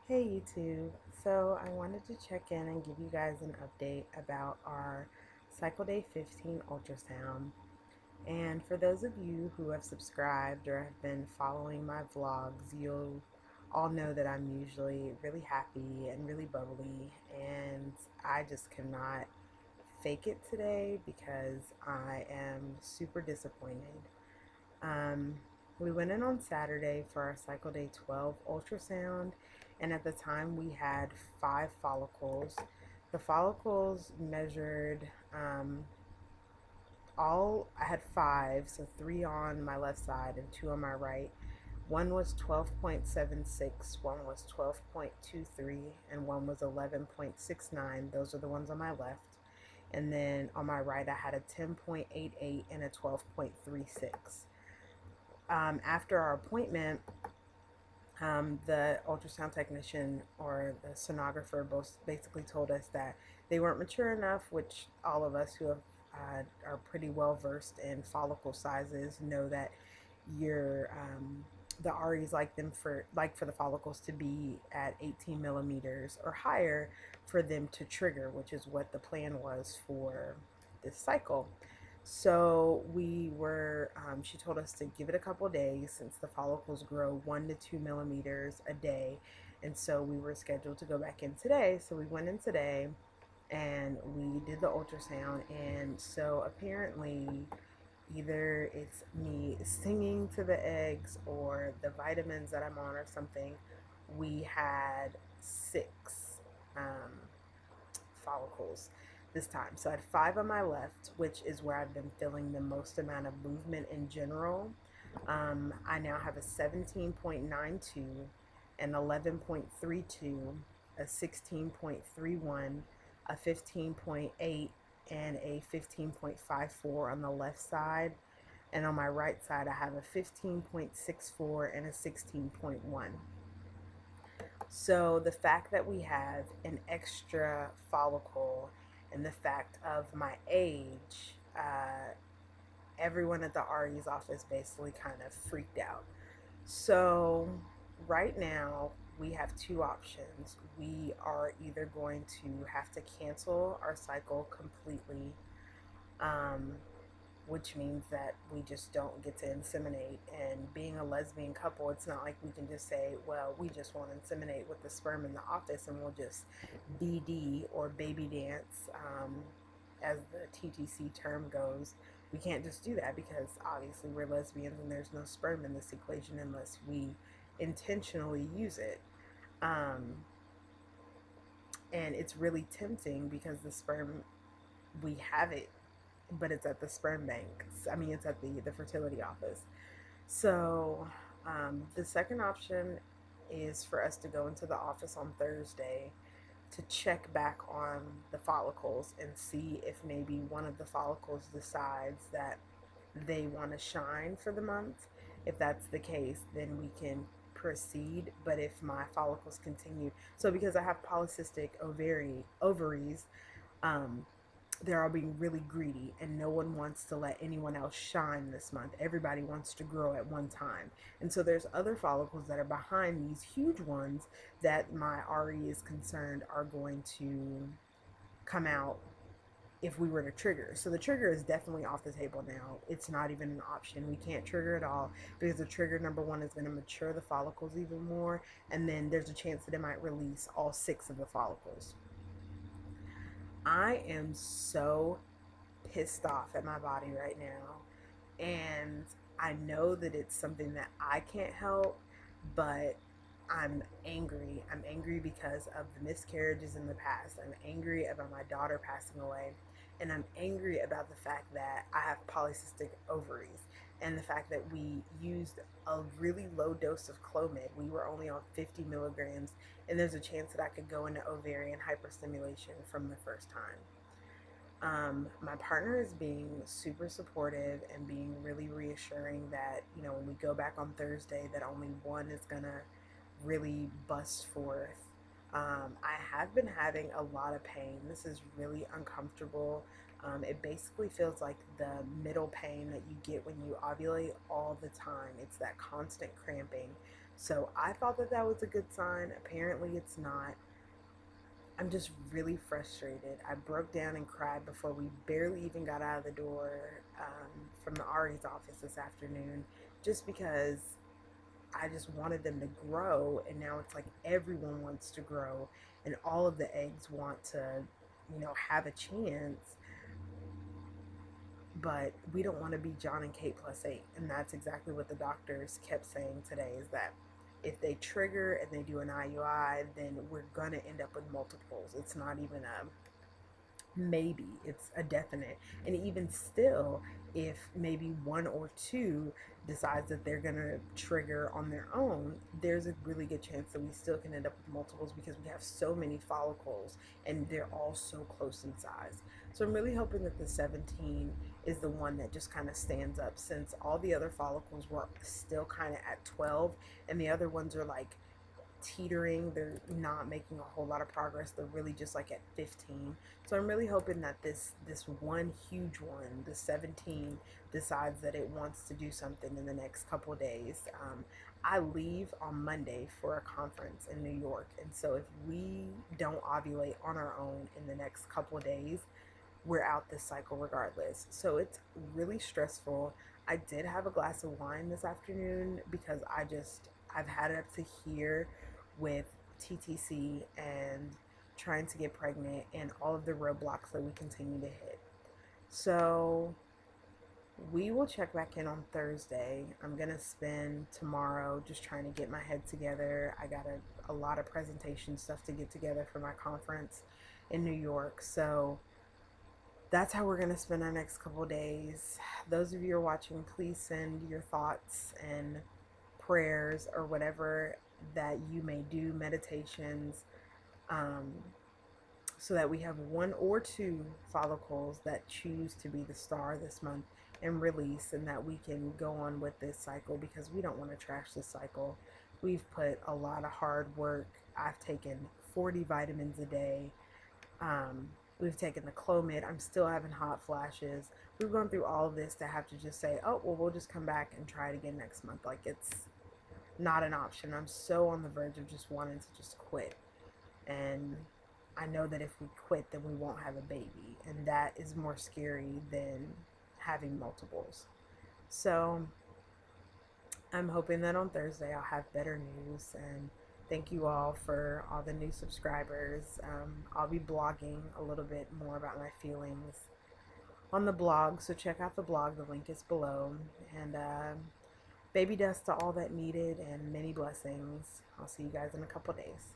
Hey YouTube. So I wanted to check in and give you guys an update about our Cycle Day 15 ultrasound. And for those of you who have subscribed or have been following my vlogs, you'll all know that I'm usually really happy and really bubbly, and I just cannot fake it today because I am super disappointed. Um, we went in on Saturday for our Cycle Day 12 ultrasound, and at the time we had 5 follicles. The follicles measured I had 5, so 3 on my left side and 2 on my right. One was 12.76, one was 12.23, and one was 11.69. Those are the ones on my left. And then on my right, I had a 10.88 and a 12.36. After our appointment, the ultrasound technician or the sonographer both basically told us that they weren't mature enough, which all of us who have, are pretty well versed in follicle sizes know that your the REs like for the follicles to be at 18 millimeters or higher for them to trigger, which is what the plan was for this cycle. So she told us to give it a couple days since the follicles grow 1 to 2 millimeters a day. And so we were scheduled to go back in today. So we went in today and we did the ultrasound. And so apparently, either it's me singing to the eggs or the vitamins that I'm on or something, we had 6 follicles this time. So I had 5 on my left, which is where I've been feeling the most amount of movement in general. I now have a 17.92, an 11.32, a 16.31, a 15.8, and a 15.54 on the left side. And on my right side, I have a 15.64 and a 16.1. So the fact that we have an extra follicle and the fact of my age, everyone at the RE's office basically kind of freaked out. So right now we have 2 options. We are either going to have to cancel our cycle completely, um, which means that we just don't get to inseminate. And being a lesbian couple, it's not like we can just say, well, we just won't inseminate with the sperm in the office and we'll just BD or baby dance, as the TTC term goes. We can't just do that because obviously we're lesbians and there's no sperm in this equation unless we intentionally use it. Um, and it's really tempting because the sperm, we have it, but it's at the sperm bank. I mean, it's at the fertility office. So the second option is for us to go into the office on Thursday to check back on the follicles and see if maybe one of the follicles decides that they want to shine for the month. If that's the case, then we can proceed. But if my follicles continue, so because I have polycystic ovaries, um, they're all being really greedy and no one wants to let anyone else shine this month. Everybody wants to grow at one time. And so there's other follicles that are behind these huge ones that my RE is concerned are going to come out if we were to trigger. So the trigger is definitely off the table now. It's not even an option. We can't trigger at all because the trigger, number one, is going to mature the follicles even more, and then there's a chance that it might release all 6 of the follicles. I am so pissed off at my body right now. And I know that it's something that I can't help, but I'm angry. I'm angry because of the miscarriages in the past. I'm angry about my daughter passing away. And I'm angry about the fact that I have polycystic ovaries and the fact that we used a really low dose of Clomid. We were only on 50 milligrams, and there's a chance that I could go into ovarian hyperstimulation from the first time. My partner is being super supportive and being really reassuring that, when we go back on Thursday, that only one is gonna really bust forth. I have been having a lot of pain. This is really uncomfortable. It basically feels like the middle pain that you get when you ovulate all the time. It's that constant cramping. So I thought that that was a good sign. Apparently, it's not. I'm just really frustrated. I broke down and cried before we barely even got out of the door from the Ari's office this afternoon, just because I just wanted them to grow, and now it's like everyone wants to grow, and all of the eggs want to, have a chance, but we don't want to be John and Kate plus 8. And that's exactly what the doctors kept saying today, is that if they trigger and they do an IUI, then we're going to end up with multiples. It's not even a maybe, it's a definite. And even still, if maybe one or two decides that they're going to trigger on their own, there's a really good chance that we still can end up with multiples, because we have so many follicles and they're all so close in size. So I'm really hoping that the 17 is the one that just kind of stands up, since all the other follicles were still kind of at 12 and the other ones are like teetering. They're not making a whole lot of progress. They're really just like at 15. So I'm really hoping that this one huge one, the 17, decides that it wants to do something in the next couple of days. I leave on Monday for a conference in New York, and so if we don't ovulate on our own in the next couple of days, we're out this cycle regardless. So it's really stressful. I did have a glass of wine this afternoon because I've had it up to here with TTC and trying to get pregnant and all of the roadblocks that we continue to hit. So we will check back in on Thursday. I'm going to spend tomorrow just trying to get my head together. I got a lot of presentation stuff to get together for my conference in New York. So that's how we're going to spend our next couple days. Those of you who are watching, please send your thoughts and prayers or whatever that you may do, meditations, um, so that we have one or two follicles that choose to be the star this month and release, and that we can go on with this cycle, because we don't want to trash this cycle. We've put a lot of hard work. I've taken 40 vitamins a day. We've taken the Clomid. I'm still having hot flashes. We've gone through all of this to have to just say, oh, well, we'll just come back and try it again next month. Like, it's not an option. I'm so on the verge of just wanting to just quit. And I know that if we quit, then we won't have a baby. And that is more scary than having multiples. So I'm hoping that on Thursday I'll have better news. And thank you all for all the new subscribers. I'll be blogging a little bit more about my feelings on the blog. So check out the blog. The link is below. And baby dust to all that needed, and many blessings. I'll see you guys in a couple days.